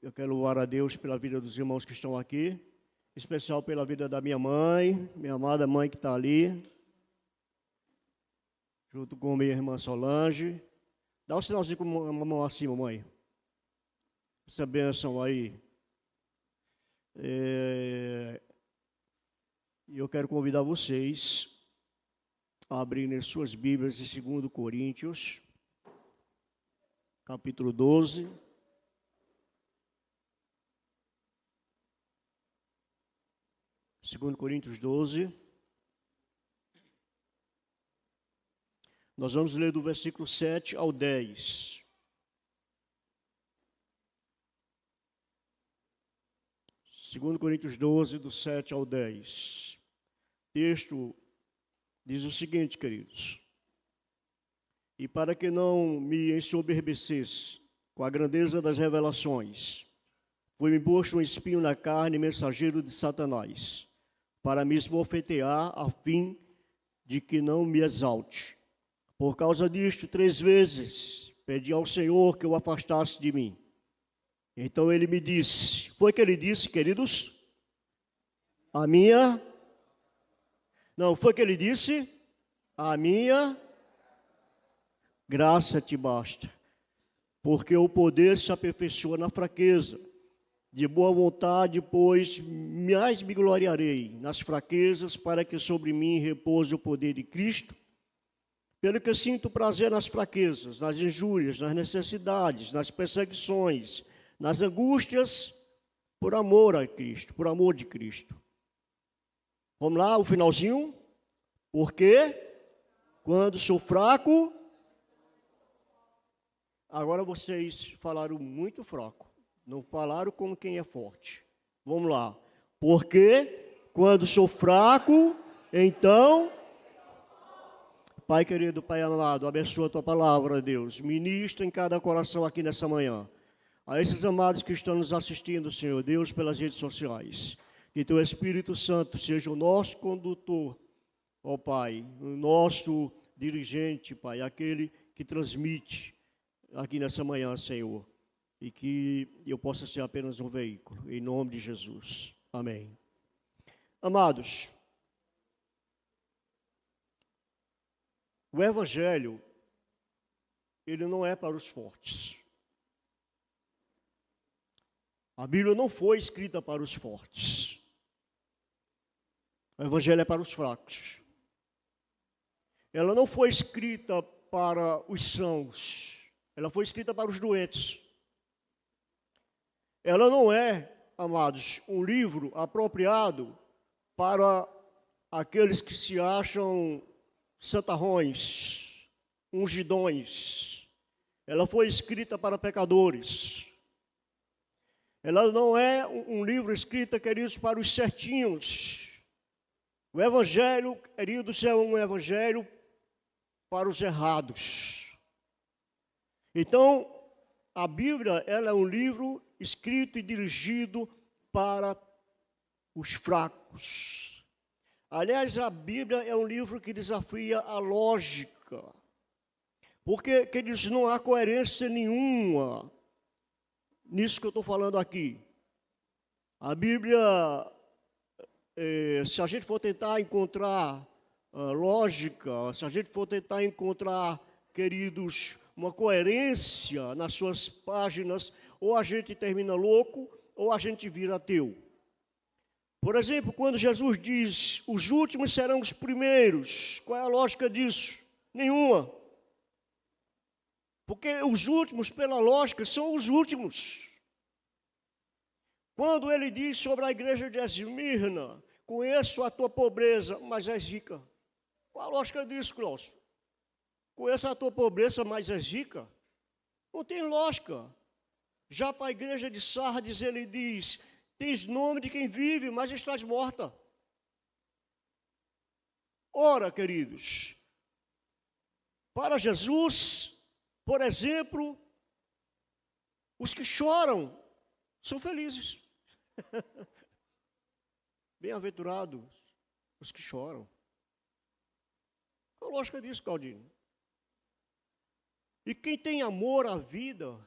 Eu quero louvar a Deus pela vida dos irmãos que estão aqui, em especial pela vida da minha mãe, minha amada mãe que está ali, junto com minha irmã Solange. Dá um sinalzinho com uma mão assim, mamãe. Essa bênção aí. E eu quero convidar vocês a abrirem suas Bíblias em 2 Coríntios, capítulo 12. Segundo Coríntios 12, nós vamos ler do versículo 7 ao 10. Segundo Coríntios 12, do 7 ao 10. O texto diz o seguinte, queridos: e para que não me ensoberbecesse com a grandeza das revelações, foi-me posto um espinho na carne, mensageiro de Satanás, para me esbofetear, a fim de que não me exalte. Por causa disto, 3 vezes pedi ao Senhor que o afastasse de mim. Então ele me disse, foi que ele disse, queridos? Foi que ele disse? A minha graça te basta, porque o poder se aperfeiçoa na fraqueza. De boa vontade, pois, mais me gloriarei nas fraquezas, para que sobre mim repouse o poder de Cristo. Pelo que sinto prazer nas fraquezas, nas injúrias, nas necessidades, nas perseguições, nas angústias, por amor a Cristo, por amor de Cristo. Vamos lá, o finalzinho. Porque quando sou fraco... Agora vocês falaram muito fraco. Não falaram como quem é forte. Vamos lá. Porque quando sou fraco, então... Pai querido, Pai amado, abençoa a Tua palavra, Deus. Ministra em cada coração aqui nessa manhã. A esses amados que estão nos assistindo, Senhor Deus, pelas redes sociais. Que Teu Espírito Santo seja o nosso condutor, ó Pai, o nosso dirigente, Pai, aquele que transmite aqui nessa manhã, Senhor. E que eu possa ser apenas um veículo, em nome de Jesus. Amém. Amados, o Evangelho, ele não é para os fortes. A Bíblia não foi escrita para os fortes. O Evangelho é para os fracos. Ela não foi escrita para os sãos. Ela foi escrita para os doentes. Ela não é, amados, um livro apropriado para aqueles que se acham santarrões, ungidões. Ela foi escrita para pecadores. Ela não é um livro escrito, queridos, para os certinhos. O Evangelho, queridos, é um Evangelho para os errados. Então, a Bíblia, ela é um livro escrito e dirigido para os fracos. Aliás, a Bíblia é um livro que desafia a lógica, porque, queridos, não há coerência nenhuma nisso que eu estou falando aqui. A Bíblia, se a gente for tentar encontrar lógica, se a gente for tentar encontrar, queridos, uma coerência nas suas páginas, ou a gente termina louco, ou a gente vira ateu. Por exemplo, quando Jesus diz, os últimos serão os primeiros, qual é a lógica disso? Nenhuma. Porque os últimos, pela lógica, são os últimos. Quando ele diz sobre a igreja de Esmirna, conheço a tua pobreza, mas és rica. Qual a lógica disso, Cláudio? Conheço a tua pobreza, mas és rica? Não tem lógica. Já para a igreja de Sardes, ele diz, tens nome de quem vive, mas estás morta. Ora, queridos, para Jesus, por exemplo, os que choram são felizes. Bem-aventurados os que choram. Qual a lógica disso, Claudinho? E quem tem amor à vida,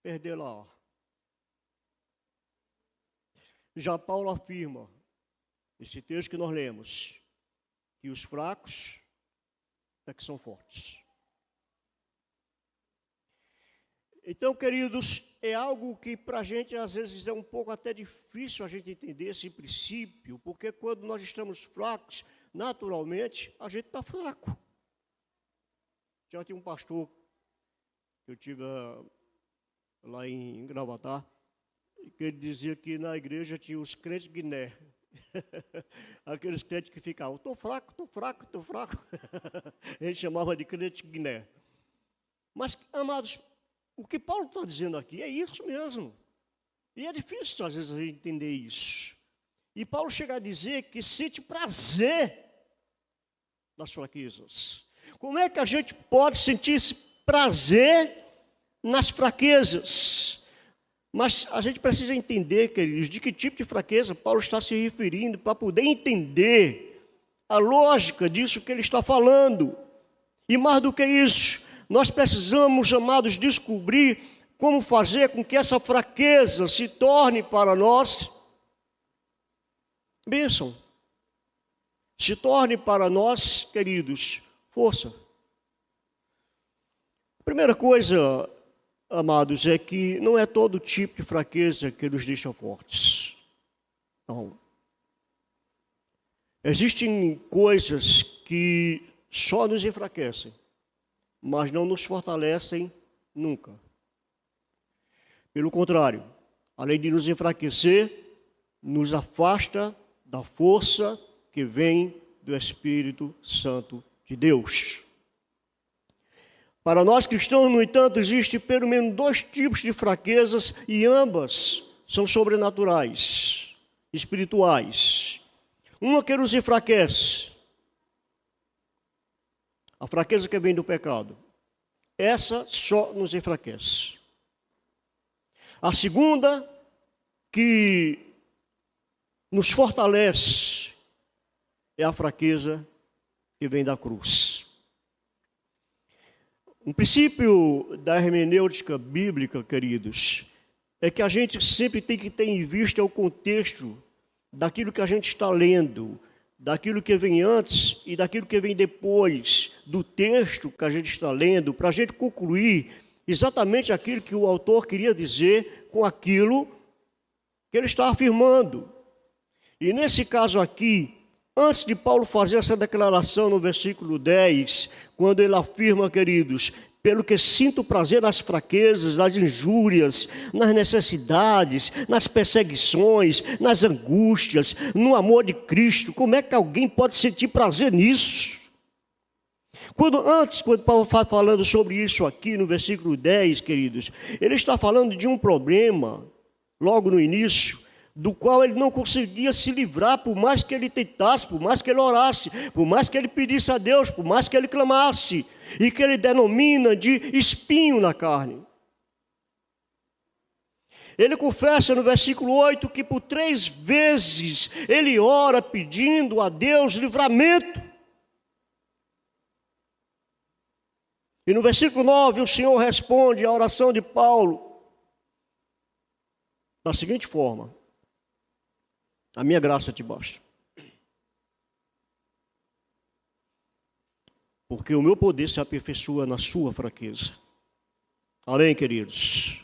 perdê-la. Já Paulo afirma, esse texto que nós lemos, que os fracos é que são fortes. Então, queridos, é algo que para a gente às vezes é um pouco até difícil a gente entender esse princípio, porque quando nós estamos fracos, naturalmente, a gente está fraco. Já tinha um pastor que eu tive lá em Gravatá, que ele dizia que na igreja tinha os crentes Guiné. Aqueles crentes que ficavam, estou fraco, estou fraco, estou fraco. Ele chamava de crente Guiné. Mas, amados, o que Paulo está dizendo aqui é isso mesmo. E é difícil, às vezes, a gente entender isso. E Paulo chega a dizer que sente prazer nas fraquezas. Como é que a gente pode sentir esse prazer nas fraquezas? Mas a gente precisa entender, queridos, de que tipo de fraqueza Paulo está se referindo para poder entender a lógica disso que ele está falando. E mais do que isso, nós precisamos, amados, descobrir como fazer com que essa fraqueza se torne para nós bênção. Se torne para nós, queridos, força. A primeira coisa, amados, é que não é todo tipo de fraqueza que nos deixa fortes. Não. Existem coisas que só nos enfraquecem, mas não nos fortalecem nunca. Pelo contrário, além de nos enfraquecer, nos afasta da força que vem do Espírito Santo de Deus. Para nós cristãos, no entanto, existe pelo menos 2 tipos de fraquezas e ambas são sobrenaturais, espirituais. Uma que nos enfraquece, a fraqueza que vem do pecado. Essa só nos enfraquece. A segunda, que nos fortalece, é a fraqueza que vem da cruz. Um princípio da hermenêutica bíblica, queridos, é que a gente sempre tem que ter em vista o contexto daquilo que a gente está lendo, daquilo que vem antes e daquilo que vem depois do texto que a gente está lendo, para a gente concluir exatamente aquilo que o autor queria dizer com aquilo que ele está afirmando. E nesse caso aqui, antes de Paulo fazer essa declaração no versículo 10, quando ele afirma, queridos, pelo que sinto prazer nas fraquezas, nas injúrias, nas necessidades, nas perseguições, nas angústias, no amor de Cristo. Como é que alguém pode sentir prazer nisso? Quando Paulo está falando sobre isso aqui no versículo 10, queridos, ele está falando de um problema, logo no início, do qual ele não conseguia se livrar, por mais que ele tentasse, por mais que ele orasse, por mais que ele pedisse a Deus, por mais que ele clamasse, e que ele denomina de espinho na carne. Ele confessa no versículo 8 que por 3 vezes ele ora pedindo a Deus livramento. E no versículo 9 o Senhor responde à oração de Paulo da seguinte forma: a minha graça te basta, porque o meu poder se aperfeiçoa na sua fraqueza. Amém, queridos?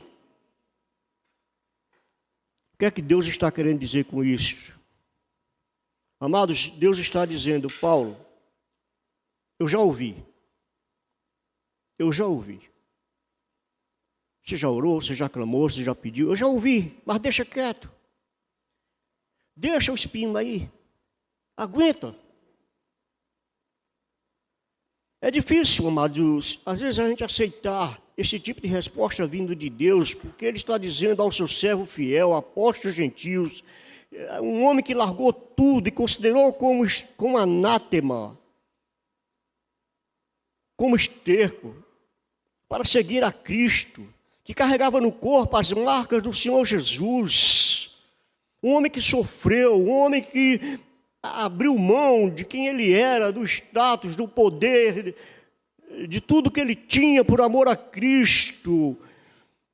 O que é que Deus está querendo dizer com isso? Amados, Deus está dizendo, Paulo, eu já ouvi. Você já orou, você já clamou, você já pediu, eu já ouvi, mas deixa quieto. Deixa o espinho aí. Aguenta. É difícil, amados, às vezes a gente aceitar esse tipo de resposta vindo de Deus, porque Ele está dizendo ao seu servo fiel, apóstolo gentios, um homem que largou tudo e considerou como anátema, como esterco, para seguir a Cristo, que carregava no corpo as marcas do Senhor Jesus, um homem que sofreu, um homem que abriu mão de quem ele era, do status, do poder, de tudo que ele tinha por amor a Cristo.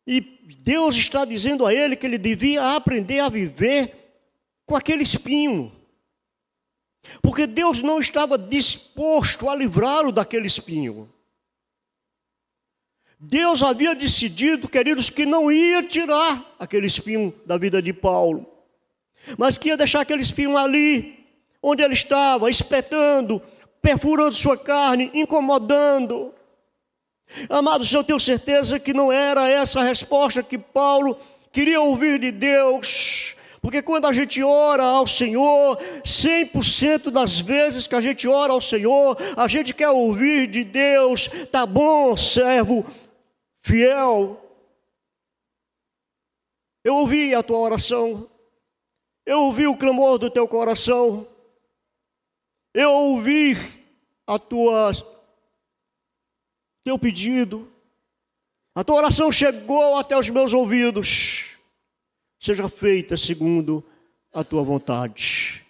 E Deus está dizendo a ele que ele devia aprender a viver com aquele espinho. Porque Deus não estava disposto a livrá-lo daquele espinho. Deus havia decidido, queridos, que não ia tirar aquele espinho da vida de Paulo, mas que ia deixar aquele espinho ali, onde ele estava, espetando, perfurando sua carne, incomodando. Amados, eu tenho certeza que não era essa a resposta que Paulo queria ouvir de Deus, porque quando a gente ora ao Senhor, 100% das vezes que a gente ora ao Senhor, a gente quer ouvir de Deus: tá bom, servo fiel, eu ouvi a tua oração, eu ouvi o clamor do teu coração, eu ouvi teu pedido, a tua oração chegou até os meus ouvidos, seja feita segundo a tua vontade.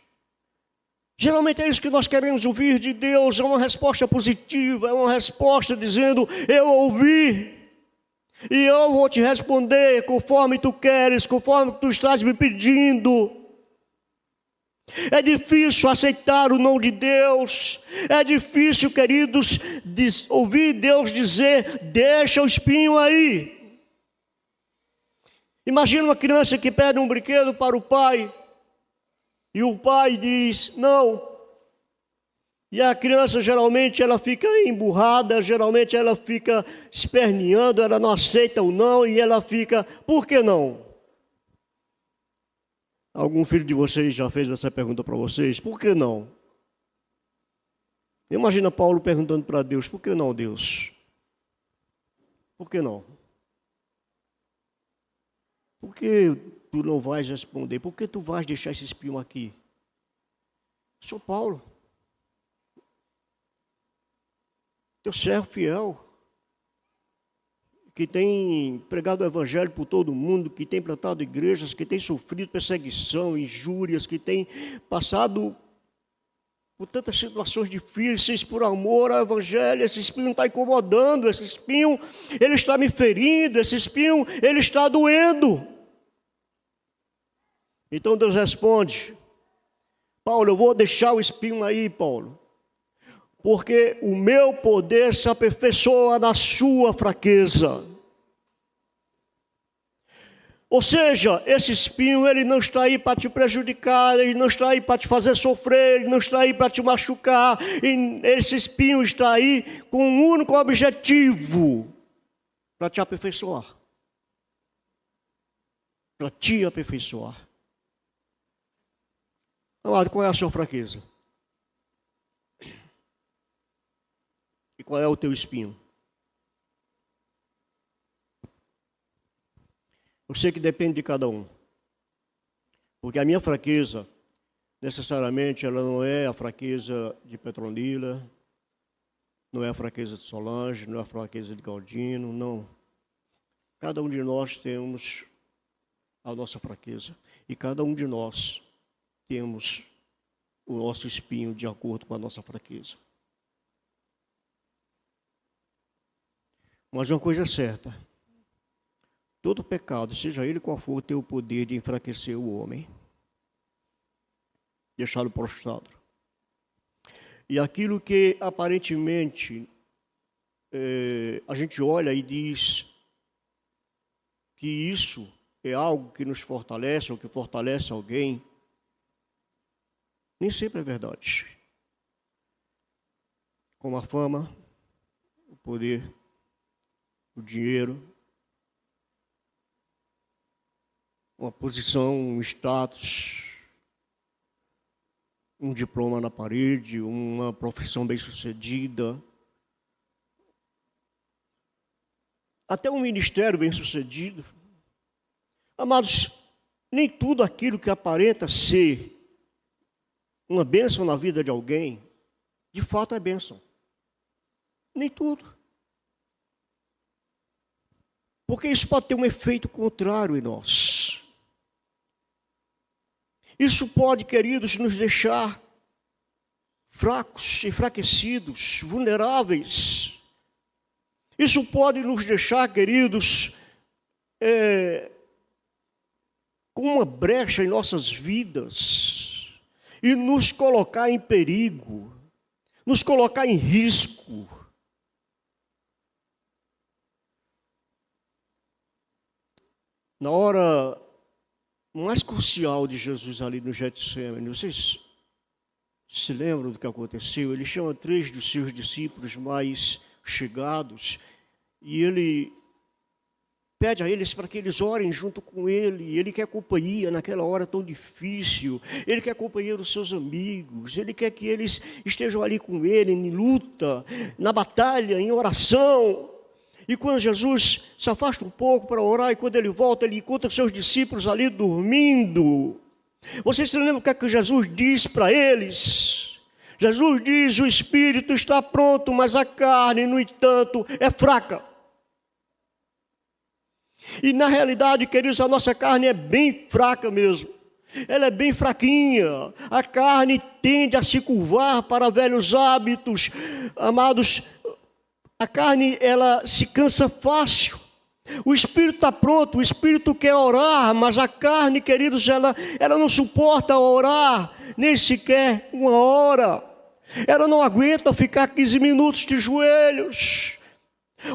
Geralmente é isso que nós queremos ouvir de Deus, é uma resposta positiva, é uma resposta dizendo: eu ouvi, e eu vou te responder conforme tu queres, conforme tu estás me pedindo. É difícil aceitar o não de Deus. É difícil, queridos, ouvir Deus dizer: deixa o espinho aí. Imagina uma criança que pede um brinquedo para o pai, e o pai diz não. E a criança geralmente ela fica emburrada, geralmente ela fica esperneando, ela não aceita o não, e ela fica: por que não? Algum filho de vocês já fez essa pergunta para vocês? Por que não? Imagina Paulo perguntando para Deus: por que não, Deus? Por que não? Por que tu não vais responder? Por que tu vais deixar esse espinho aqui? Sou Paulo, teu servo fiel, que tem pregado o evangelho por todo mundo, que tem plantado igrejas, que tem sofrido perseguição, injúrias, que tem passado por tantas situações difíceis por amor ao evangelho. Esse espinho está incomodando, esse espinho ele está me ferindo, esse espinho ele está doendo. Então Deus responde: Paulo, eu vou deixar o espinho aí, Paulo, porque o meu poder se aperfeiçoa na sua fraqueza. Ou seja, esse espinho ele não está aí para te prejudicar, ele não está aí para te fazer sofrer, ele não está aí para te machucar. Esse espinho está aí com um único objetivo: para te aperfeiçoar. Para te aperfeiçoar. Amado, qual é a sua fraqueza? E qual é o teu espinho? Eu sei que depende de cada um. Porque a minha fraqueza, necessariamente, ela não é a fraqueza de Petronila, não é a fraqueza de Solange, não é a fraqueza de Galdino, não. Cada um de nós temos a nossa fraqueza. E cada um de nós temos o nosso espinho de acordo com a nossa fraqueza. Mas uma coisa é certa: todo pecado, seja ele qual for, tem o poder de enfraquecer o homem, deixá-lo prostrado. E aquilo que aparentemente a gente olha e diz que isso é algo que nos fortalece ou que fortalece alguém, nem sempre é verdade. Como a fama, o poder, o dinheiro, uma posição, um status, um diploma na parede, uma profissão bem-sucedida, até um ministério bem-sucedido. Amados, nem tudo aquilo que aparenta ser uma bênção na vida de alguém, de fato é bênção. Nem tudo. Porque isso pode ter um efeito contrário em nós. Isso pode, queridos, nos deixar fracos, enfraquecidos, vulneráveis. Isso pode nos deixar, queridos, com uma brecha em nossas vidas e nos colocar em perigo, nos colocar em risco. Na hora mais crucial de Jesus ali no Getsemane, vocês se lembram do que aconteceu? Ele chama 3 dos seus discípulos mais chegados e ele pede a eles para que eles orem junto com ele. Ele quer companhia naquela hora tão difícil. Ele quer companhia dos seus amigos. Ele quer que eles estejam ali com ele em luta, na batalha, em oração. E quando Jesus se afasta um pouco para orar, e quando ele volta, ele encontra seus discípulos ali dormindo. Vocês se lembram o que é que Jesus diz para eles? Jesus diz: o espírito está pronto, mas a carne, no entanto, é fraca. E na realidade, queridos, a nossa carne é bem fraca mesmo. Ela é bem fraquinha. A carne tende a se curvar para velhos hábitos. Amados, a carne, ela se cansa fácil. O espírito está pronto, o espírito quer orar, mas a carne, queridos, ela não suporta orar, nem sequer 1 hora. Ela não aguenta ficar 15 minutos de joelhos.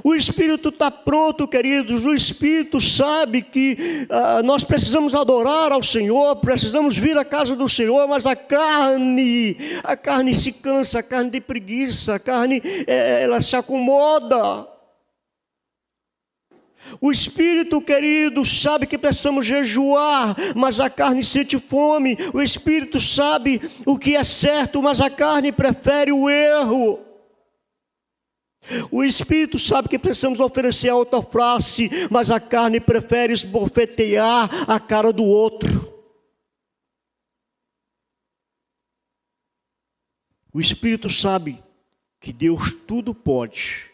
O espírito está pronto, queridos. O espírito sabe que nós precisamos adorar ao Senhor, precisamos vir à casa do Senhor, mas a carne se cansa, a carne tem preguiça, a carne ela se acomoda. O espírito, querido, sabe que precisamos jejuar, mas a carne sente fome. O espírito sabe o que é certo, mas a carne prefere o erro. O espírito sabe que precisamos oferecer a outra face, mas a carne prefere esbofetear a cara do outro. O espírito sabe que Deus tudo pode,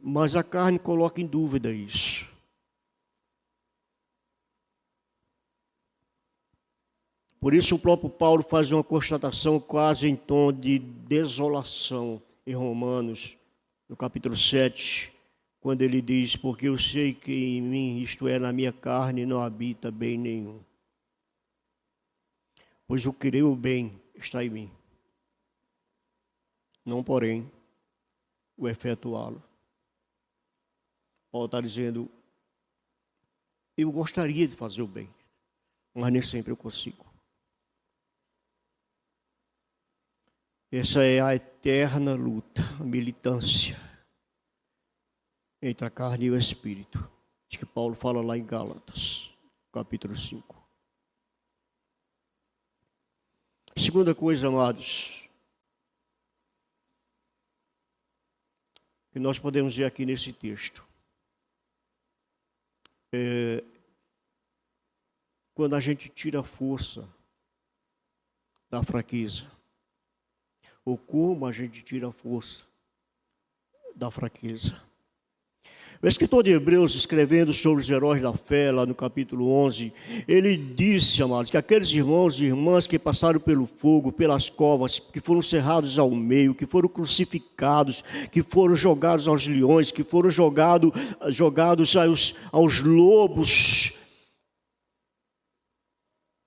mas a carne coloca em dúvida isso. Por isso o próprio Paulo faz uma constatação quase em tom de desolação em Romanos, no capítulo 7, quando ele diz: porque eu sei que em mim, isto é, na minha carne, não habita bem nenhum. Pois o querer o bem está em mim, não porém o efetuá-lo. Paulo está dizendo: eu gostaria de fazer o bem, mas nem sempre eu consigo. Essa é a eterna luta, a militância entre a carne e o espírito, de que Paulo fala lá em Gálatas, capítulo 5. Segunda coisa, amados, que nós podemos ver aqui nesse texto, quando a gente tira a força da fraqueza, ou como a gente tira a força da fraqueza. O escritor de Hebreus, escrevendo sobre os heróis da fé, lá no capítulo 11, ele disse, amados, que aqueles irmãos e irmãs que passaram pelo fogo, pelas covas, que foram cerrados ao meio, que foram crucificados, que foram jogados aos leões, que foram jogados aos lobos.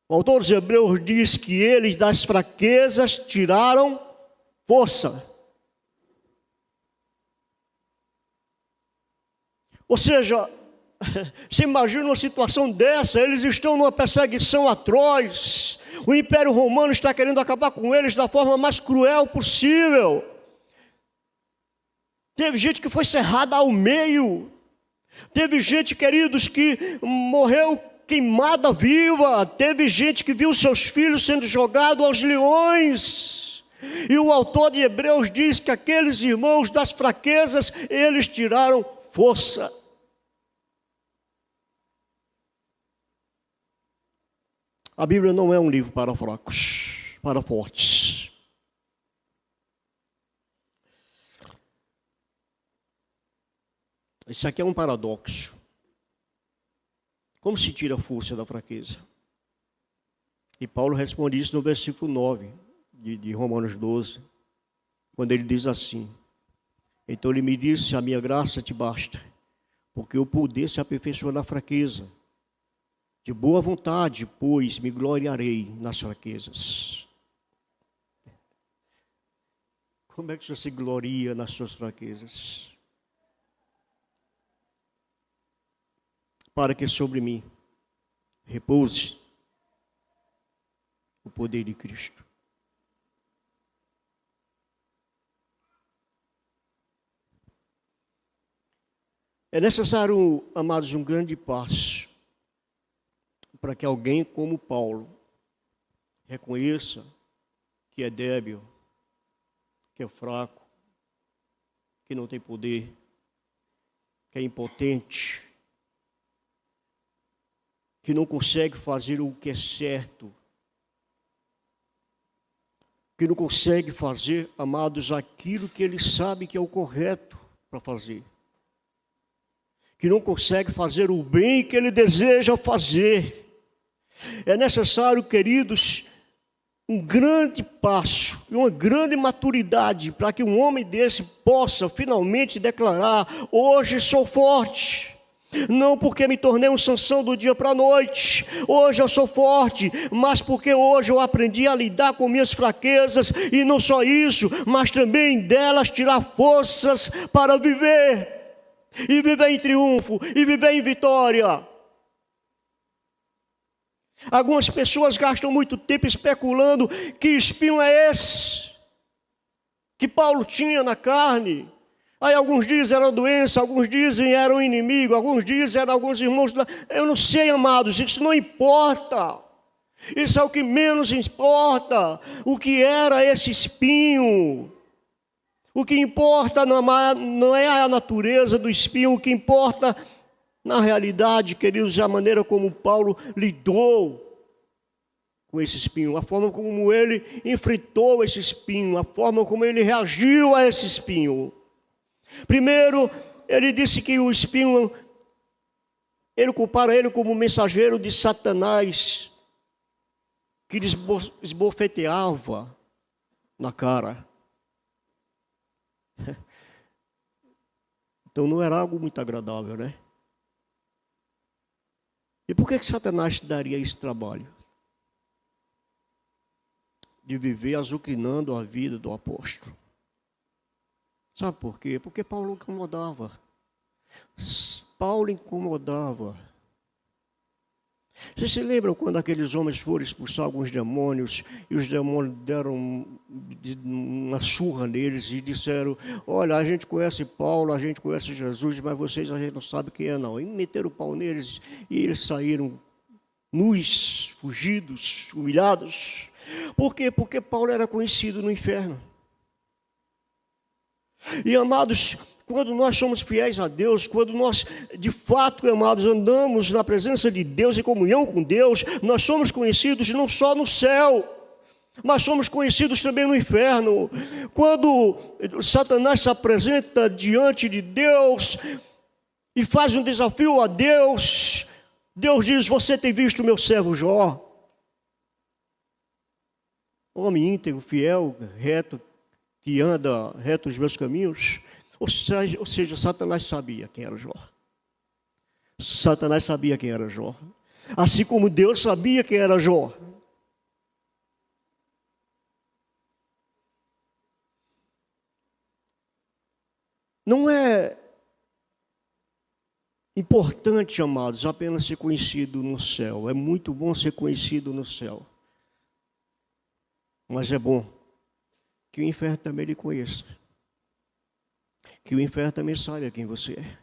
O autor dos Hebreus diz que eles das fraquezas tiraram força. Ou seja, você imagina uma situação dessa, eles estão numa perseguição atroz, o Império Romano está querendo acabar com eles da forma mais cruel possível. Teve gente que foi cerrada ao meio, teve gente, queridos, que morreu queimada viva, teve gente que viu seus filhos sendo jogados aos leões. E o autor de Hebreus diz que aqueles irmãos das fraquezas, eles tiraram força. A Bíblia não é um livro para fracos, para fortes. Isso aqui é um paradoxo. Como se tira a força da fraqueza? E Paulo responde isso no versículo 9 de Romanos 12, quando ele diz assim: então ele me disse, a minha graça te basta, porque o poder se aperfeiçoa na fraqueza. De boa vontade, pois, me gloriarei nas fraquezas. Como é que você se gloria nas suas fraquezas? Para que sobre mim repouse o poder de Cristo. É necessário, amados, um grande passo para que alguém como Paulo reconheça que é débil, que é fraco, que não tem poder, que é impotente, que não consegue fazer o que é certo, que não consegue fazer, amados, aquilo que ele sabe que é o correto para fazer, que não consegue fazer o bem que ele deseja fazer. É necessário, queridos, um grande passo e uma grande maturidade para que um homem desse possa finalmente declarar: hoje sou forte. Não porque me tornei um Sansão do dia para a noite, hoje eu sou forte, mas porque hoje eu aprendi a lidar com minhas fraquezas, e não só isso, mas também delas tirar forças para viver, e viver em triunfo, e viver em vitória. Algumas pessoas gastam muito tempo especulando que espinho é esse que Paulo tinha na carne. Aí alguns dizem era doença, alguns dizem era um inimigo, alguns dizem eram alguns irmãos. Eu não sei, amados, isso não importa. Isso é o que menos importa. O que era esse espinho? O que importa não é a natureza do espinho, o que importa, na realidade, queridos, é a maneira como Paulo lidou com esse espinho, a forma como ele enfrentou esse espinho, a forma como ele reagiu a esse espinho. Primeiro, ele disse que o espinho, ele compara ele como mensageiro de Satanás, que lhe esbofeteava na cara. Então não era algo muito agradável, né? E por que Satanás daria esse trabalho? De viver azucrinando a vida do apóstolo. Sabe por quê? Porque Paulo incomodava. Paulo incomodava. Vocês se lembram quando aqueles homens foram expulsar alguns demônios e os demônios deram uma surra neles e disseram: olha, a gente conhece Paulo, a gente conhece Jesus, mas vocês a gente não sabe quem é não. E meteram o pau neles e eles saíram nus, fugidos, humilhados. Por quê? Porque Paulo era conhecido no inferno. E, amados, quando nós somos fiéis a Deus, quando nós, de fato, amados, andamos na presença de Deus, em comunhão com Deus, nós somos conhecidos não só no céu, mas somos conhecidos também no inferno. Quando Satanás se apresenta diante de Deus e faz um desafio a Deus, Deus diz: você tem visto o meu servo Jó? Homem íntegro, fiel, reto, que anda reto nos meus caminhos. Ou seja, Satanás sabia quem era Jó. Satanás sabia quem era Jó. Assim como Deus sabia quem era Jó. Não é importante, amados, apenas ser conhecido no céu. É muito bom ser conhecido no céu. Mas é bom que o inferno também lhe conheça. Que o inferno também saiba quem você é.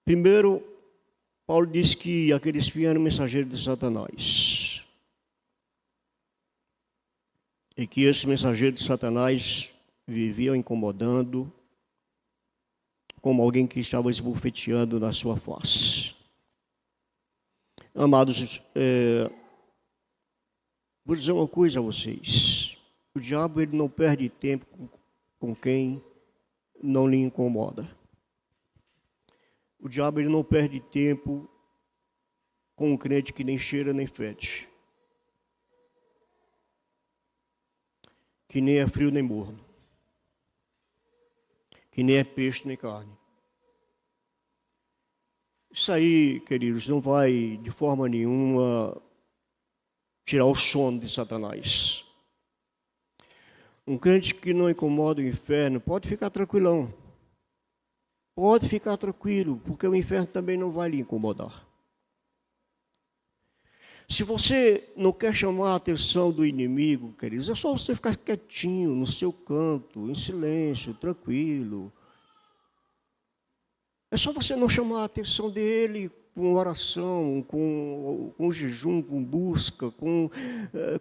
Primeiro, Paulo diz que aquele espinho era o mensageiro de Satanás. E que esse mensageiro de Satanás vivia incomodando, como alguém que estava esbofeteando na sua face. Amados, vou dizer uma coisa a vocês. O diabo, ele não perde tempo com quem não lhe incomoda. O diabo, ele não perde tempo com um crente que nem cheira nem fede. que nem é frio nem morno, que nem é peixe nem carne. Isso aí, queridos, não vai de forma nenhuma tirar o sono de Satanás. Um crente que não incomoda o inferno pode ficar tranquilão. Pode ficar tranquilo, porque o inferno também não vai lhe incomodar. Se você não quer chamar a atenção do inimigo, queridos, é só você ficar quietinho, no seu canto, em silêncio, tranquilo. É só você não chamar a atenção dele com oração, com jejum, com busca, com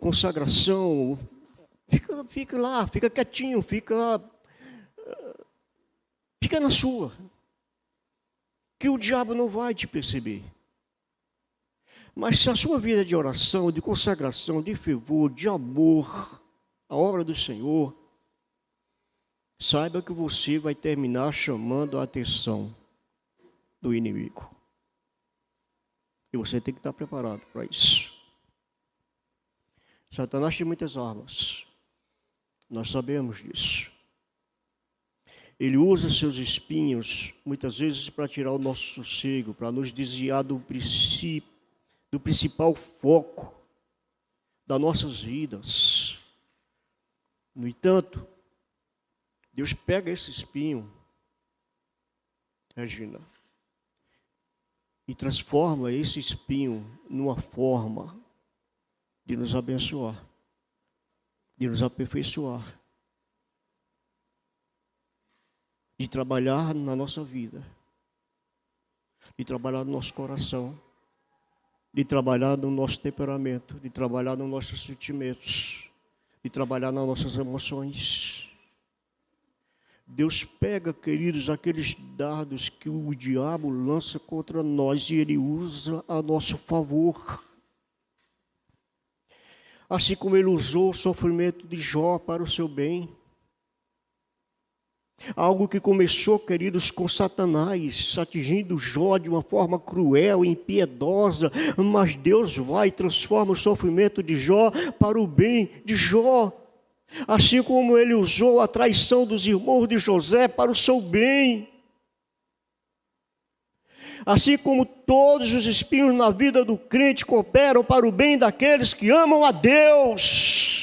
consagração. Fica lá, fica quietinho, fica na sua. Que o diabo não vai te perceber. Mas se a sua vida é de oração, de consagração, de fervor, de amor à obra do Senhor, saiba que você vai terminar chamando a atenção do inimigo. E você tem que estar preparado para isso. Satanás tem muitas armas. Nós sabemos disso. Ele usa seus espinhos, muitas vezes, para tirar o nosso sossego, para nos desviar do principal foco das nossas vidas. No entanto, Deus pega esse espinho, Regina, e transforma esse espinho numa forma de nos abençoar, de nos aperfeiçoar, de trabalhar na nossa vida, de trabalhar no nosso coração, de trabalhar no nosso temperamento, de trabalhar nos nossos sentimentos, de trabalhar nas nossas emoções. Deus pega, queridos, aqueles dardos que o diabo lança contra nós e ele usa a nosso favor. Assim como ele usou o sofrimento de Jó para o seu bem. Algo que começou, queridos, com Satanás, atingindo Jó de uma forma cruel e impiedosa, mas Deus vai e transforma o sofrimento de Jó para o bem de Jó. Assim como ele usou a traição dos irmãos de José para o seu bem. Assim como todos os espinhos na vida do crente cooperam para o bem daqueles que amam a Deus.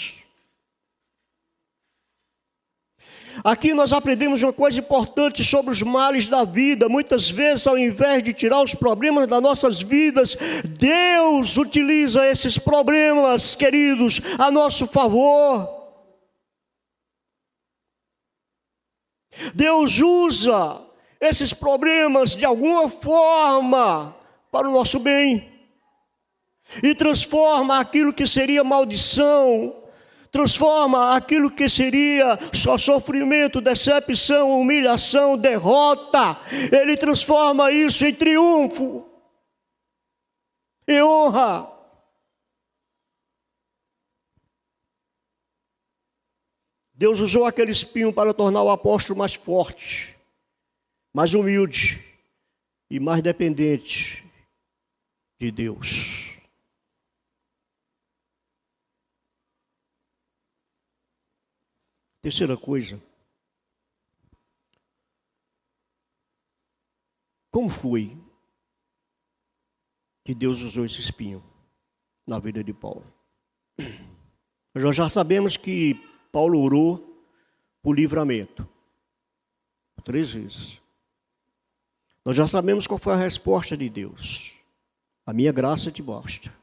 Aqui nós aprendemos uma coisa importante sobre os males da vida. Muitas vezes, ao invés de tirar os problemas das nossas vidas, Deus utiliza esses problemas, queridos, a nosso favor. Deus usa esses problemas de alguma forma para o nosso bem. E transforma aquilo que seria maldição, transforma aquilo que seria só sofrimento, decepção, humilhação, derrota. Ele transforma isso em triunfo, em honra. Deus usou aquele espinho para tornar o apóstolo mais forte, mais humilde e mais dependente de Deus. Terceira coisa, como foi que Deus usou esse espinho na vida de Paulo? Nós já sabemos que Paulo orou por livramento 3 vezes. Nós já sabemos qual foi a resposta de Deus. A minha graça te basta.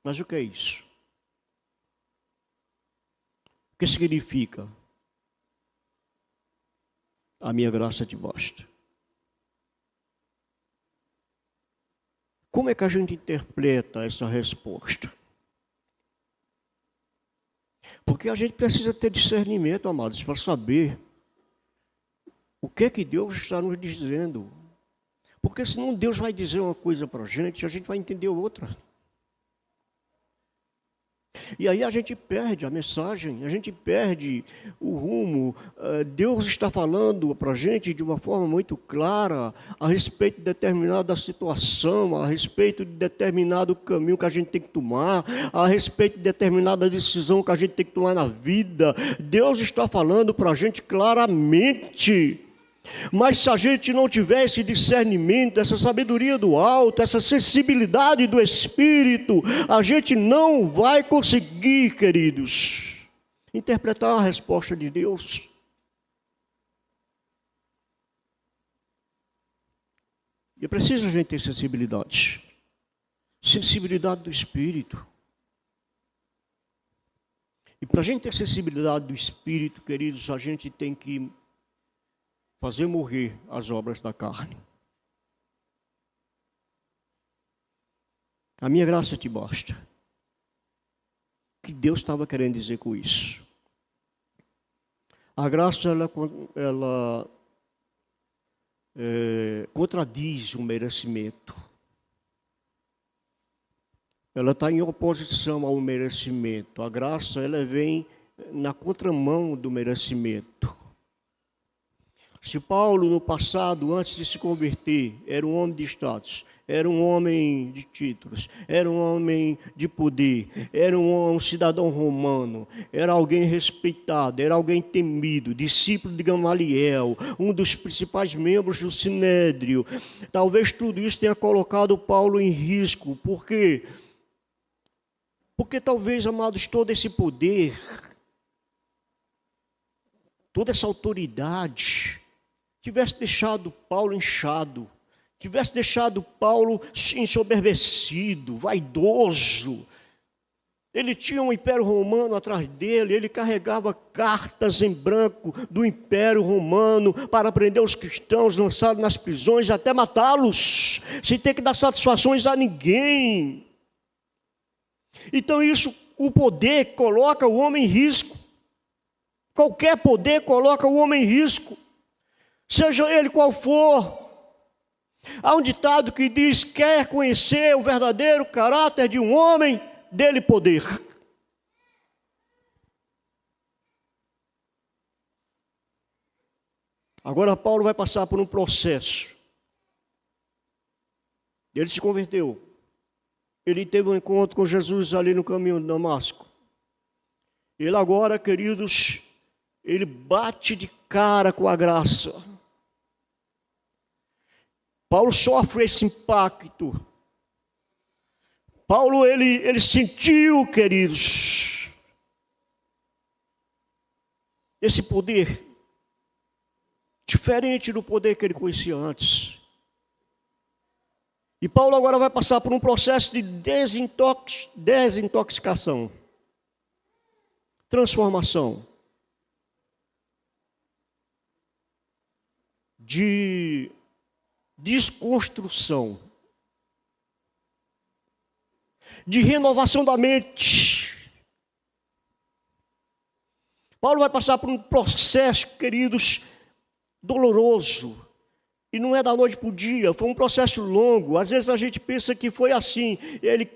Mas o que é isso? O que significa? A minha graça te basta. Como é que a gente interpreta essa resposta? Porque a gente precisa ter discernimento, amados, para saber o que é que Deus está nos dizendo. Porque senão Deus vai dizer uma coisa para a gente vai entender outra. E aí a gente perde a mensagem, a gente perde o rumo. Deus está falando para a gente de uma forma muito clara a respeito de determinada situação, a respeito de determinado caminho que a gente tem que tomar, a respeito de determinada decisão que a gente tem que tomar na vida. Deus está falando para a gente claramente. Mas se a gente não tiver esse discernimento, essa sabedoria do alto, essa sensibilidade do Espírito, a gente não vai conseguir, queridos, interpretar a resposta de Deus. E é preciso a gente ter sensibilidade. Sensibilidade do Espírito. E para a gente ter sensibilidade do Espírito, queridos, a gente tem que fazer morrer as obras da carne. A minha graça te basta. O que Deus estava querendo dizer com isso? A graça, ela contradiz o merecimento. Ela está em oposição ao merecimento. A graça, ela vem na contramão do merecimento. Se Paulo, no passado, antes de se converter, era um homem de status, era um homem de títulos, era um homem de poder, era um cidadão romano, era alguém respeitado, era alguém temido, discípulo de Gamaliel, um dos principais membros do Sinédrio, talvez tudo isso tenha colocado Paulo em risco. Por quê? Porque talvez, amados, todo esse poder, toda essa autoridade, tivesse deixado Paulo inchado, tivesse deixado Paulo ensoberbecido, vaidoso. Ele tinha um império romano atrás dele, ele carregava cartas em branco do império romano para prender os cristãos, lançá-los nas prisões, até matá-los, sem ter que dar satisfações a ninguém. Então isso, o poder coloca o homem em risco. Qualquer poder coloca o homem em risco. Seja ele qual for. Há um ditado que diz: quer conhecer o verdadeiro caráter de um homem, dê-lhe poder. Agora Paulo vai passar por um processo. Ele se converteu. Ele teve um encontro com Jesus ali no caminho de Damasco. Ele agora, queridos, ele bate de cara com a graça. Paulo sofre esse impacto. Paulo, ele sentiu, queridos, esse poder, diferente do poder que ele conhecia antes. E Paulo agora vai passar por um processo de desintoxicação, transformação, de desconstrução, de renovação da mente. Paulo vai passar por um processo, queridos, doloroso. E não é da noite para o dia, foi um processo longo. Às vezes a gente pensa que foi assim. Ele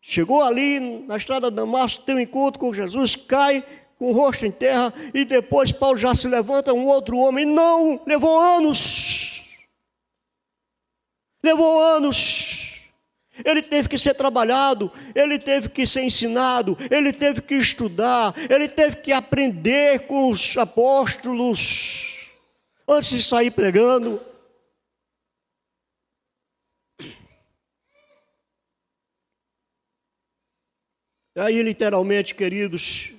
chegou ali na estrada de Damasco, tem um encontro com Jesus, cai com o rosto em terra, e depois Paulo já se levanta um outro homem. Não, levou anos. Levou anos. Ele teve que ser trabalhado, ele teve que ser ensinado, ele teve que estudar, ele teve que aprender com os apóstolos antes de sair pregando. Aí, literalmente, queridos,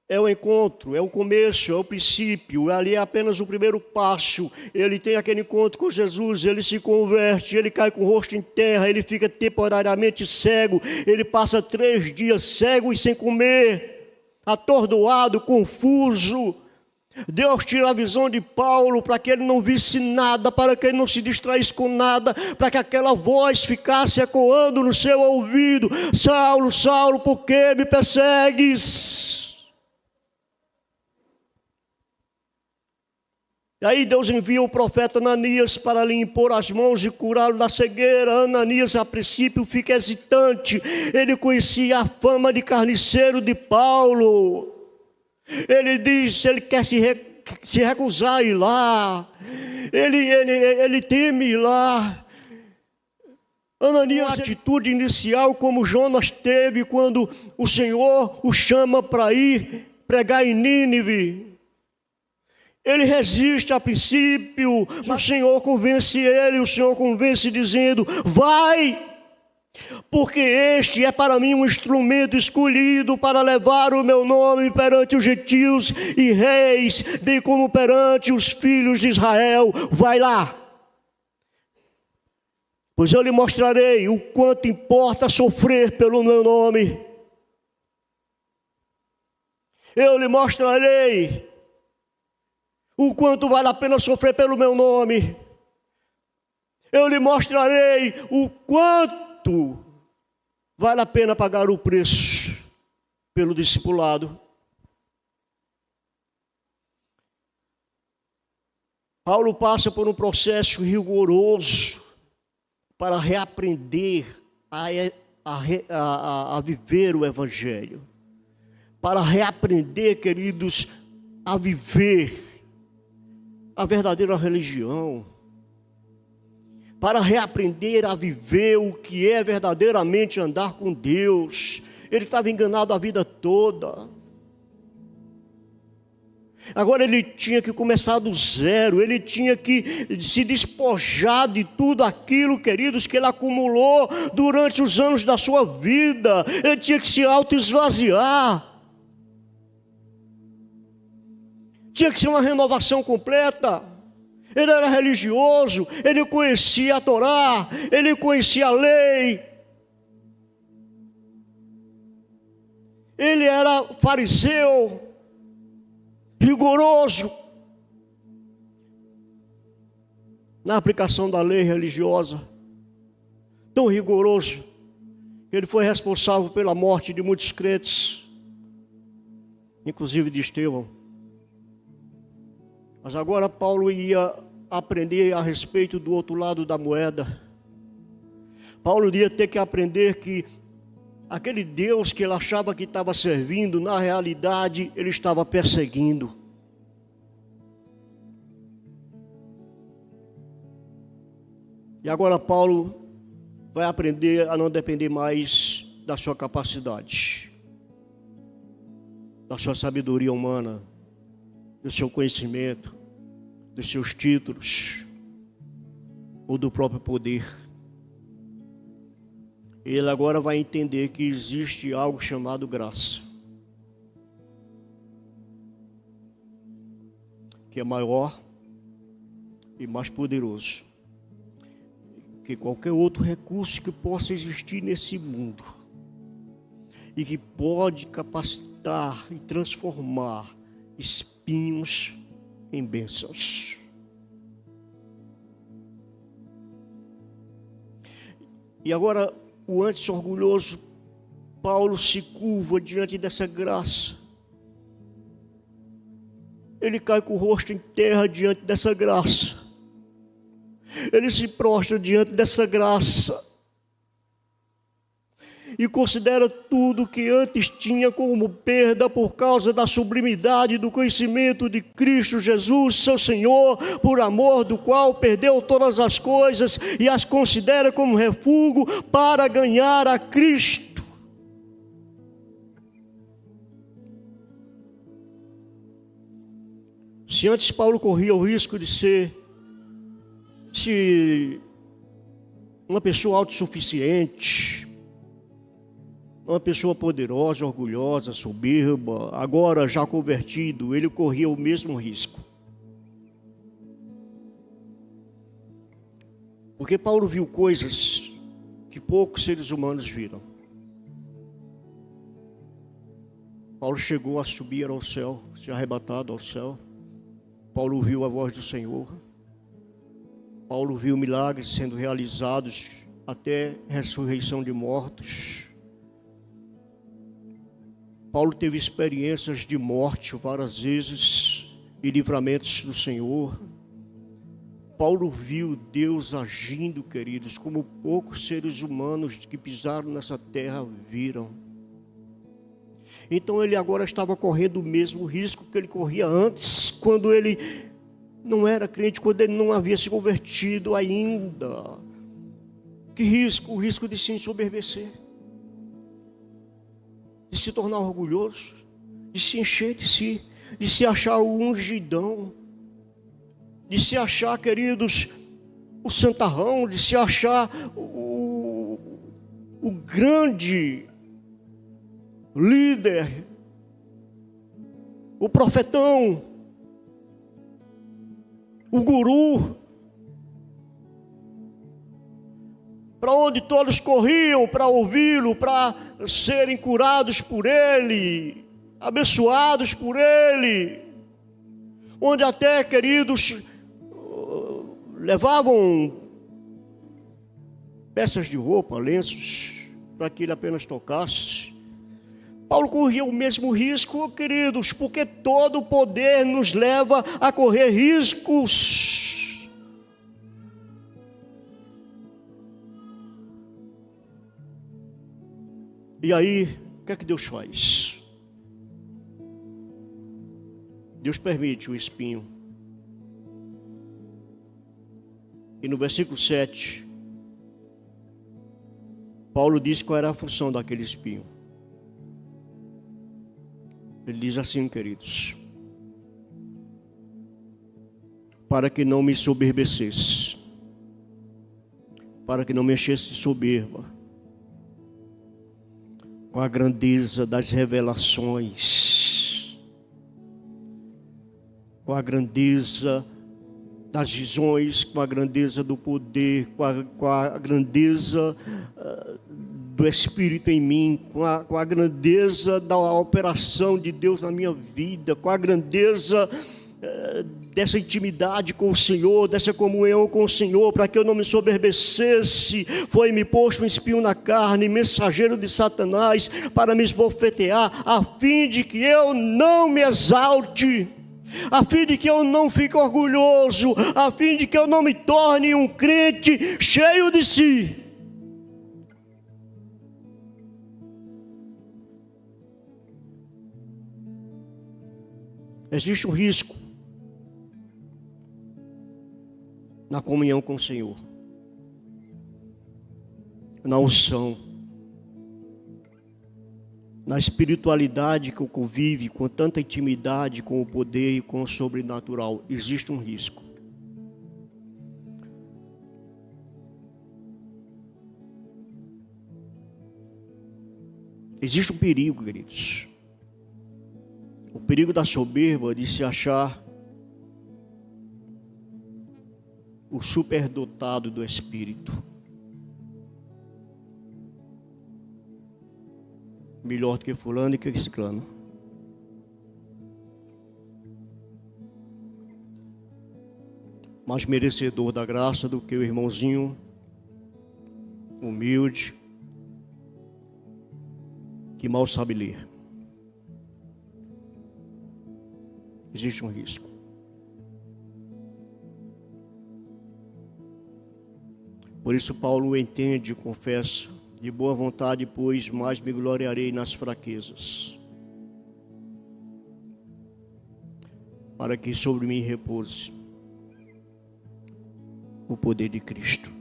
é o encontro, é o começo, é o princípio, ali é apenas o primeiro passo. Ele tem aquele encontro com Jesus, ele se converte, ele cai com o rosto em terra, ele fica temporariamente cego, ele passa 3 dias cego e sem comer, atordoado, confuso. Deus tira a visão de Paulo para que ele não visse nada, para que ele não se distraísse com nada, para que aquela voz ficasse ecoando no seu ouvido: Saulo, Saulo, por que me persegues? E aí Deus envia o profeta Ananias para lhe impor as mãos e curá-lo da cegueira. Ananias, a princípio, fica hesitante. Ele conhecia a fama de carniceiro de Paulo. Ele diz, ele quer se recusar a ir lá. Ele teme ir lá. Ananias, a atitude inicial como Jonas teve quando o Senhor o chama para ir pregar em Nínive. Ele resiste a princípio, mas o Senhor convence ele, o Senhor convence dizendo, vai, porque este é para mim um instrumento escolhido para levar o meu nome perante os gentios e reis, bem como perante os filhos de Israel. Vai lá, pois eu lhe mostrarei o quanto importa sofrer pelo meu nome. Eu lhe mostrarei o quanto vale a pena sofrer pelo meu nome. Eu lhe mostrarei o quanto vale a pena pagar o preço pelo discipulado. Paulo passa por um processo rigoroso para reaprender a viver o Evangelho. Para reaprender, queridos, a viver a verdadeira religião, para reaprender a viver o que é verdadeiramente andar com Deus. Ele estava enganado a vida toda. Agora ele tinha que começar do zero, ele tinha que se despojar de tudo aquilo, queridos, que ele acumulou durante os anos da sua vida. Ele tinha que se autoesvaziar. Tinha que ser uma renovação completa. Ele era religioso, ele conhecia a Torá, ele conhecia a lei. Ele era fariseu, rigoroso na aplicação da lei religiosa. Tão rigoroso que ele foi responsável pela morte de muitos crentes, inclusive de Estevão. Mas agora Paulo ia aprender a respeito do outro lado da moeda. Paulo ia ter que aprender que aquele Deus que ele achava que estava servindo, na realidade ele estava perseguindo. E agora Paulo vai aprender a não depender mais da sua capacidade, da sua sabedoria humana, do seu conhecimento, dos seus títulos, ou do próprio poder. Ele agora vai entender que existe algo chamado graça, que é maior e mais poderoso que qualquer outro recurso que possa existir nesse mundo, e que pode capacitar e transformar espinhos em bênçãos. E agora o antes orgulhoso Paulo se curva diante dessa graça. Ele cai com o rosto em terra diante dessa graça. Ele se prostra diante dessa graça e considera tudo que antes tinha como perda por causa da sublimidade do conhecimento de Cristo Jesus, seu Senhor, por amor do qual perdeu todas as coisas e as considera como refúgio para ganhar a Cristo. Se antes Paulo corria o risco de ser uma pessoa autossuficiente, uma pessoa poderosa, orgulhosa, soberba, agora já convertido, ele corria o mesmo risco. Porque Paulo viu coisas que poucos seres humanos viram. Paulo chegou a subir ao céu, ser arrebatado ao céu. Paulo ouviu a voz do Senhor. Paulo viu milagres sendo realizados, até ressurreição de mortos. Paulo teve experiências de morte várias vezes e livramentos do Senhor. Paulo viu Deus agindo, queridos, como poucos seres humanos que pisaram nessa terra viram. Então ele agora estava correndo o mesmo risco que ele corria antes, quando ele não era crente, quando ele não havia se convertido ainda. Que risco? O risco de se ensoberbecer, de se tornar orgulhoso, de se encher de si, de se achar o ungidão, de se achar, queridos, o santarrão, de se achar o grande líder, o profetão, o guru, para onde todos corriam para ouvi-lo, para serem curados por ele, abençoados por ele, onde até, queridos, levavam peças de roupa, lenços, para que ele apenas tocasse. Paulo corria o mesmo risco, queridos, porque todo o poder nos leva a correr riscos. E aí, o que é que Deus faz? Deus permite o espinho. E no versículo 7, Paulo diz qual era a função daquele espinho. Ele diz assim, queridos: para que não me soberbecesse, para que não me enchesse de soberba, com a grandeza das revelações, com a grandeza das visões, com a grandeza do poder, com a grandeza do Espírito em mim, com a grandeza da operação de Deus na minha vida, com a grandeza dessa intimidade com o Senhor, dessa comunhão com o Senhor, para que eu não me soberbecesse. Foi-me posto um espinho na carne, mensageiro de Satanás, para me esbofetear, a fim de que eu não me exalte, a fim de que eu não fique orgulhoso, a fim de que eu não me torne um crente cheio de si. Existe um risco na comunhão com o Senhor, na unção, na espiritualidade que convive com tanta intimidade com o poder e com o sobrenatural. Existe um risco. Existe um perigo, queridos. O perigo da soberba, de se achar o superdotado do Espírito, melhor do que fulano e que ciclano. Mais merecedor da graça do que o irmãozinho humilde, que mal sabe ler. Existe um risco. Por isso Paulo entende e confessa: de boa vontade, pois, mais me gloriarei nas fraquezas, para que sobre mim repouse o poder de Cristo.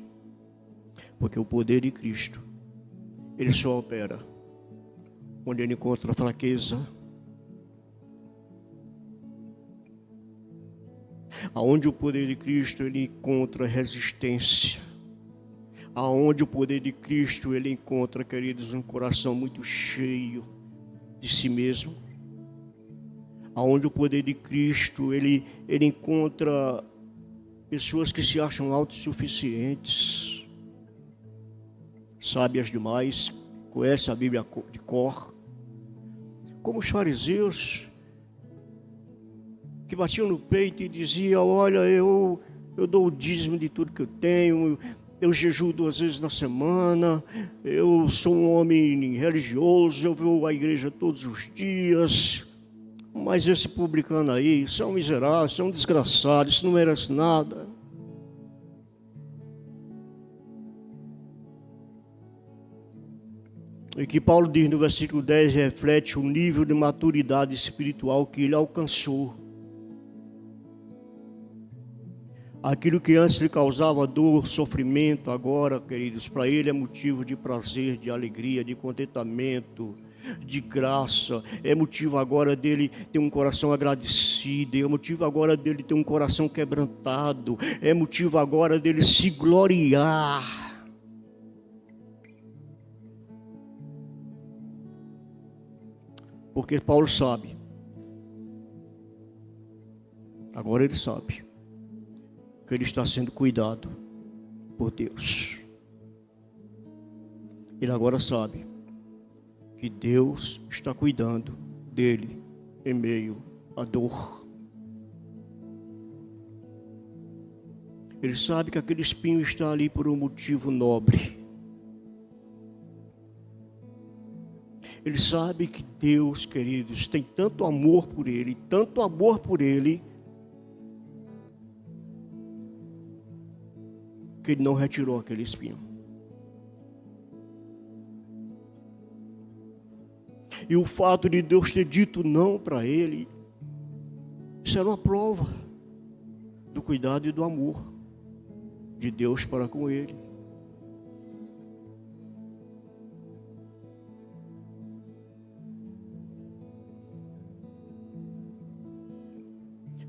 Porque o poder de Cristo, ele só opera onde ele encontra fraqueza, aonde o poder de Cristo ele encontra resistência, aonde o poder de Cristo ele encontra, queridos, um coração muito cheio de si mesmo, aonde o poder de Cristo ele encontra pessoas que se acham autossuficientes, sábias demais, conhecem a Bíblia de cor, como os fariseus, que batiam no peito e diziam: olha, eu dou o dízimo de tudo que eu tenho, eu jejuo 2 vezes na semana, eu sou um homem religioso, eu vou à igreja todos os dias. Mas esse publicano aí, isso é um miserável, isso é um desgraçado, isso não merece nada. E que Paulo diz no versículo 10, reflete o nível de maturidade espiritual que ele alcançou. Aquilo que antes lhe causava dor, sofrimento, agora, queridos, para ele é motivo de prazer, de alegria, de contentamento, de graça. É motivo agora dele ter um coração agradecido, é motivo agora dele ter um coração quebrantado, é motivo agora dele se gloriar. Porque Paulo sabe, agora ele sabe, que ele está sendo cuidado por Deus. Ele agora sabe que Deus está cuidando dele em meio à dor. Ele sabe que aquele espinho está ali por um motivo nobre. Ele sabe que Deus, queridos, tem tanto amor por ele, que ele não retirou aquele espinho. E o fato de Deus ter dito não para ele, isso era uma prova do cuidado e do amor de Deus para com ele.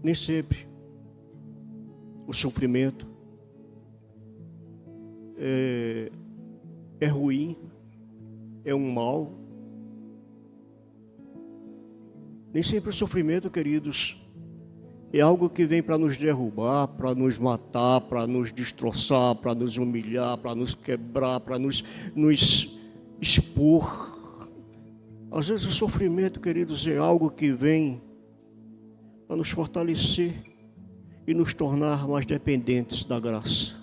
Nem sempre o sofrimento é ruim, é um mal. Nem sempre o sofrimento, queridos, é algo que vem para nos derrubar, para nos matar, para nos destroçar, para nos humilhar, para nos quebrar, para nos expor. Às vezes o sofrimento, queridos, é algo que vem para nos fortalecer e nos tornar mais dependentes da graça.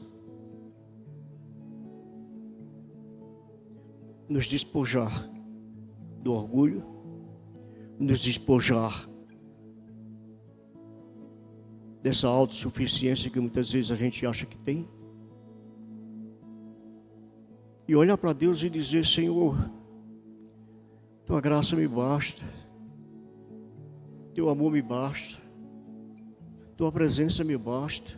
Nos despojar do orgulho, nos despojar dessa autossuficiência que muitas vezes a gente acha que tem. E olhar para Deus e dizer: Senhor, tua graça me basta, teu amor me basta, tua presença me basta,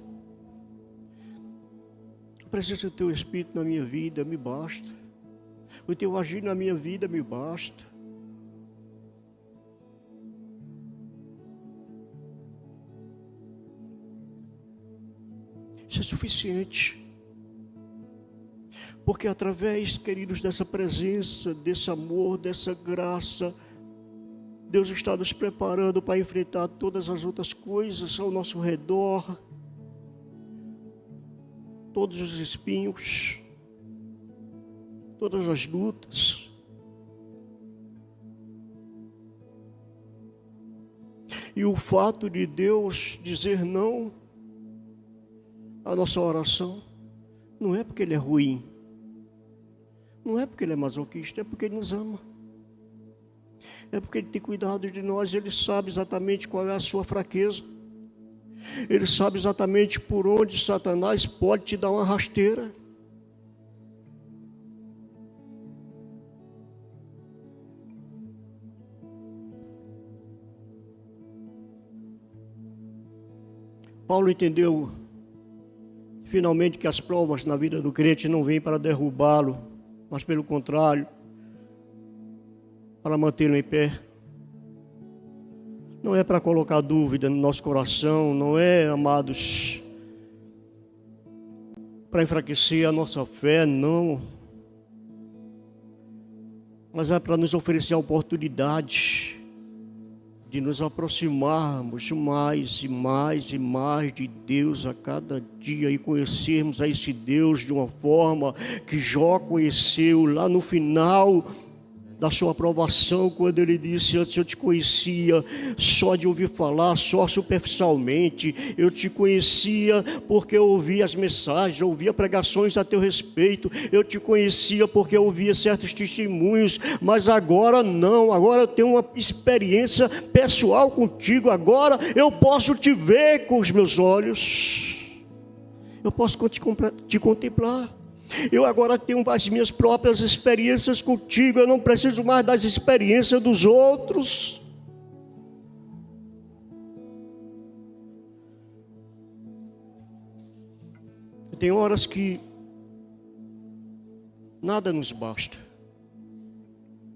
a presença do teu Espírito na minha vida me basta, o teu agir na minha vida me basta. Isso é suficiente. Porque através, queridos, dessa presença, desse amor, dessa graça, Deus está nos preparando para enfrentar todas as outras coisas ao nosso redor, todos os espinhos, todas as lutas. E o fato de Deus dizer não à nossa oração, não é porque Ele é ruim, não é porque Ele é masoquista, é porque Ele nos ama. É porque Ele tem cuidado de nós, Ele sabe exatamente qual é a sua fraqueza. Ele sabe exatamente por onde Satanás pode te dar uma rasteira. Paulo entendeu finalmente que as provas na vida do crente não vêm para derrubá-lo, mas pelo contrário, para mantê-lo em pé. Não é para colocar dúvida no nosso coração, não é, amados, para enfraquecer a nossa fé, não. Mas é para nos oferecer a oportunidade de nos aproximarmos mais e mais e mais de Deus a cada dia e conhecermos a esse Deus de uma forma que Jó conheceu lá no final da sua aprovação, quando ele disse: antes eu te conhecia só de ouvir falar, só superficialmente, eu te conhecia porque eu ouvia as mensagens, eu ouvia pregações a teu respeito, eu te conhecia porque eu ouvia certos testemunhos, mas agora não, agora eu tenho uma experiência pessoal contigo, agora eu posso te ver com os meus olhos, eu posso te contemplar. Eu agora tenho as minhas próprias experiências contigo, eu não preciso mais das experiências dos outros. Tem horas que nada nos basta,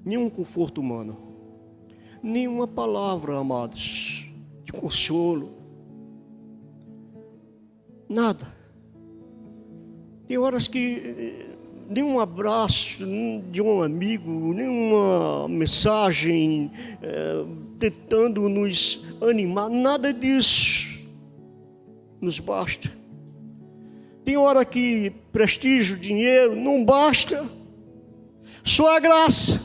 nenhum conforto humano, nenhuma palavra, amados, de consolo, nada. Tem horas que nenhum abraço de um amigo, nenhuma mensagem tentando nos animar, nada disso nos basta. Tem hora que prestígio, dinheiro não basta, só a graça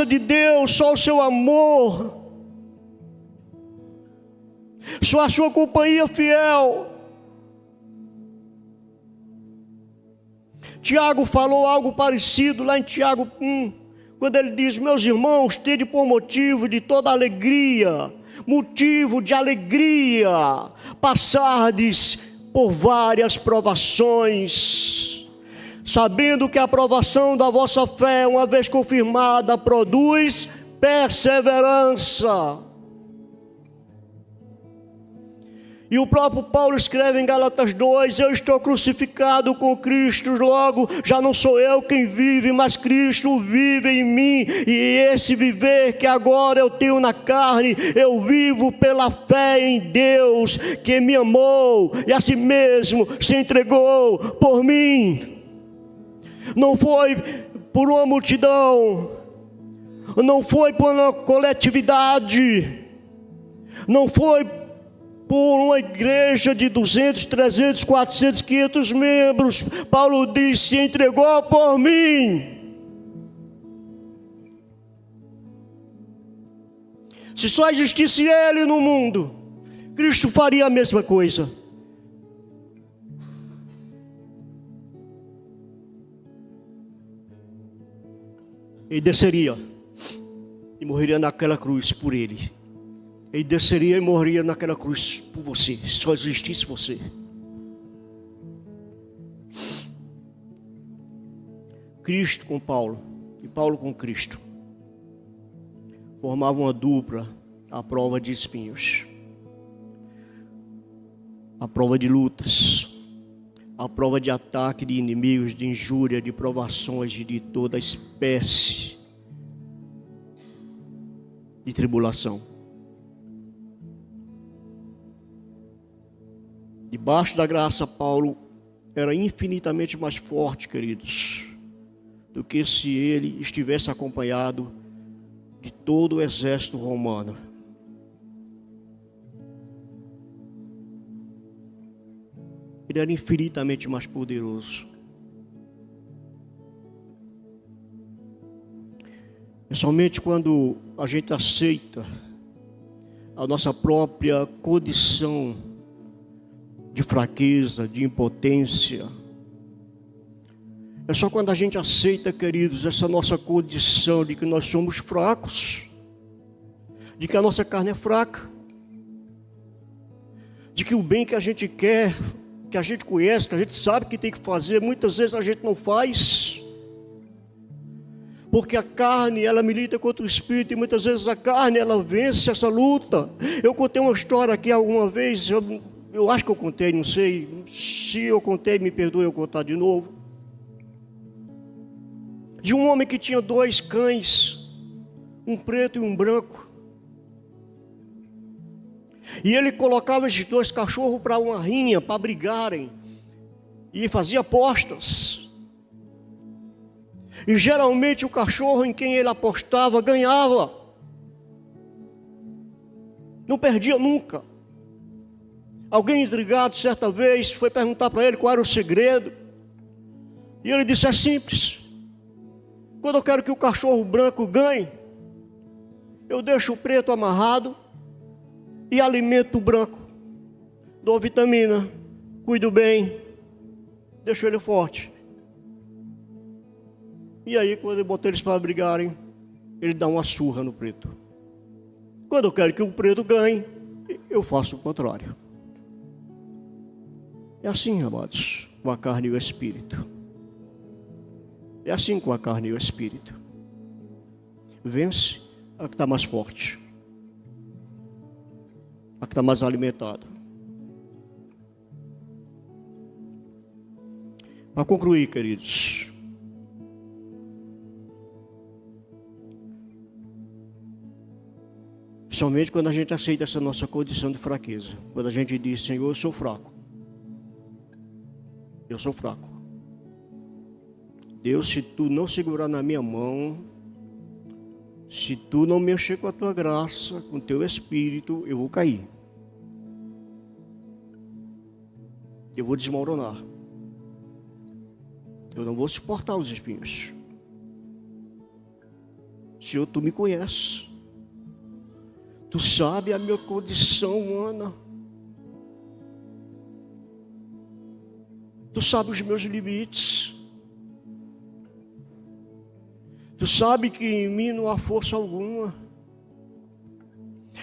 de Deus, só o seu amor, só a sua companhia fiel. Tiago falou algo parecido lá em Tiago 1, quando ele diz: meus irmãos, tede por motivo de toda alegria, motivo de alegria, passardes por várias provações, sabendo que a provação da vossa fé, uma vez confirmada, produz perseverança. E o próprio Paulo escreve em Gálatas 2: eu estou crucificado com Cristo, logo já não sou eu quem vive, mas Cristo vive em mim. E esse viver que agora eu tenho na carne, eu vivo pela fé em Deus, que me amou e a si mesmo se entregou por mim. Não foi por uma multidão, não foi por uma coletividade, não foi por uma igreja de 200, 300, 400, 500 membros. Paulo diz: se entregou por mim. Se só existisse Ele no mundo, Cristo faria a mesma coisa. Ele desceria e morreria naquela cruz por Ele. Ele desceria e morreria naquela cruz por você, se só existisse você. Cristo com Paulo e Paulo com Cristo formavam uma dupla à prova de espinhos, à prova de lutas, à prova de ataque de inimigos, de injúria, de provações, de toda espécie de tribulação. Debaixo da graça, Paulo era infinitamente mais forte, queridos, do que se ele estivesse acompanhado de todo o exército romano. Ele era infinitamente mais poderoso. É somente quando a gente aceita a nossa própria condição de fraqueza, de impotência. É só quando a gente aceita, queridos, essa nossa condição de que nós somos fracos, de que a nossa carne é fraca, de que o bem que a gente quer, que a gente conhece, que a gente sabe que tem que fazer, muitas vezes a gente não faz, porque a carne, ela milita contra o espírito, e muitas vezes a carne, ela vence essa luta. Eu contei uma história aqui alguma vez, eu acho que eu contei, não sei, se eu contei, me perdoe eu contar de novo, de um homem que tinha 2 cães, um preto e um branco, e ele colocava esses 2 cachorros para uma rinha, para brigarem, e fazia apostas, e geralmente o cachorro em quem ele apostava ganhava, não perdia nunca. Alguém intrigado certa vez foi perguntar para ele qual era o segredo. E ele disse: é simples. Quando eu quero que o cachorro branco ganhe, eu deixo o preto amarrado e alimento o branco. Dou vitamina, cuido bem, deixo ele forte. E aí, quando eu boto eles para brigarem, ele dá uma surra no preto. Quando eu quero que o preto ganhe, eu faço o contrário. É assim, amados. com a carne e o espírito. É assim com a carne e o espírito. Vence a que está mais forte, a que está mais alimentada. Para concluir, queridos, somente quando a gente aceita essa nossa condição de fraqueza, quando a gente diz: Senhor, eu sou fraco, eu sou fraco. Deus, se tu não segurar na minha mão, se tu não mexer com a tua graça, com o teu espírito, eu vou cair. Eu vou desmoronar. Eu não vou suportar os espinhos. Senhor, tu me conheces. Tu sabe a minha condição humana. Tu sabe os meus limites. Tu sabe que em mim não há força alguma.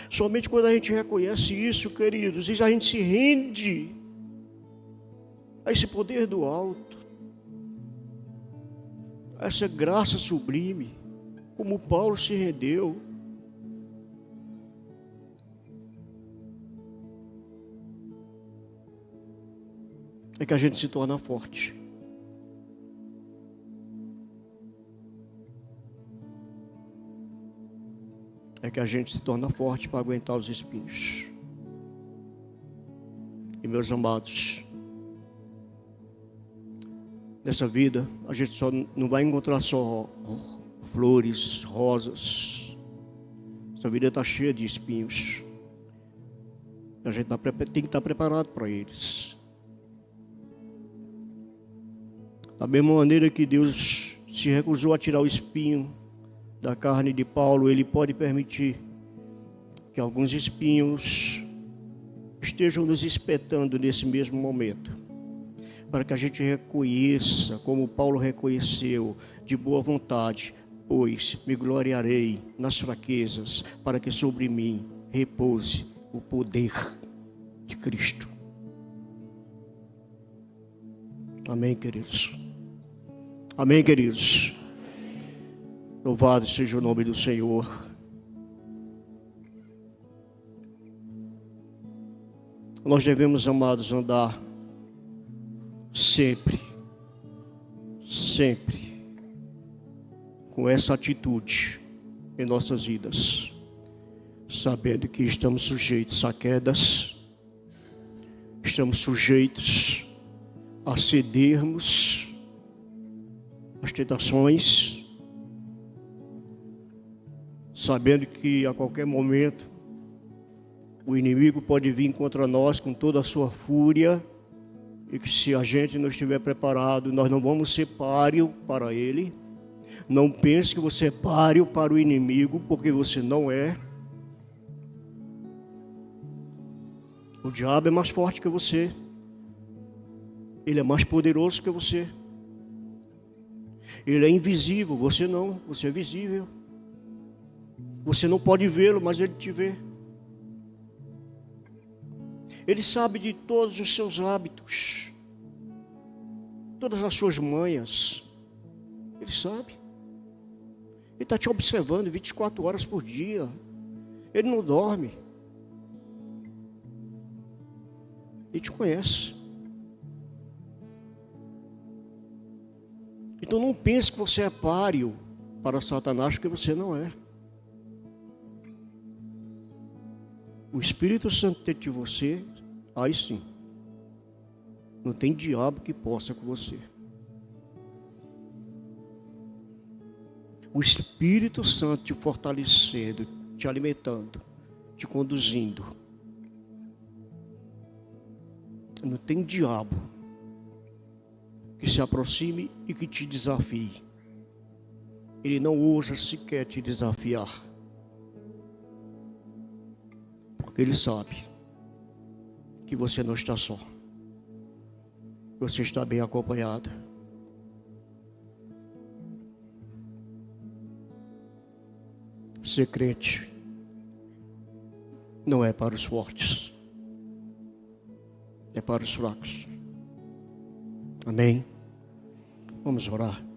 Somente quando a gente reconhece isso, queridos, e a gente se rende a esse poder do alto, a essa graça sublime, como Paulo se rendeu. É que a gente se torna forte. É que a gente se torna forte para aguentar os espinhos. E meus amados, nessa vida, a gente só não vai encontrar só flores, rosas. Essa vida está cheia de espinhos. A gente tem que estar preparado para eles. Da mesma maneira que Deus se recusou a tirar o espinho da carne de Paulo, Ele pode permitir que alguns espinhos estejam nos espetando nesse mesmo momento, para que a gente reconheça, como Paulo reconheceu, de boa vontade: pois me gloriarei nas fraquezas, para que sobre mim repouse o poder de Cristo. Amém, queridos? Amém, queridos? Louvado seja o nome do Senhor. Nós devemos, amados, andar sempre com essa atitude em nossas vidas, sabendo que estamos sujeitos a quedas, estamos sujeitos a cedermos às tentações, sabendo que a qualquer momento o inimigo pode vir contra nós com toda a sua fúria, e que se a gente não estiver preparado, nós não vamos ser páreo para ele. Não pense que você é páreo para o inimigo, porque você não é. O diabo é mais forte que você. Ele é mais poderoso que você. Ele é invisível, você não, você é visível. Você não pode vê-lo, mas ele te vê. Ele sabe de todos os seus hábitos, todas as suas manhas. Ele sabe. Ele está te observando 24 horas por dia. Ele não dorme. Ele te conhece. Então não pense que você é páreo para Satanás, porque você não é. O Espírito Santo dentro de você, aí sim, não tem diabo que possa com você. O Espírito Santo te fortalecendo, te alimentando, te conduzindo. Não tem diabo que se aproxime e que te desafie. Ele não ousa sequer te desafiar. Porque ele sabe que você não está só. Você está bem acompanhado. Ser crente não é para os fortes, é para os fracos, Amém? Vamos orar.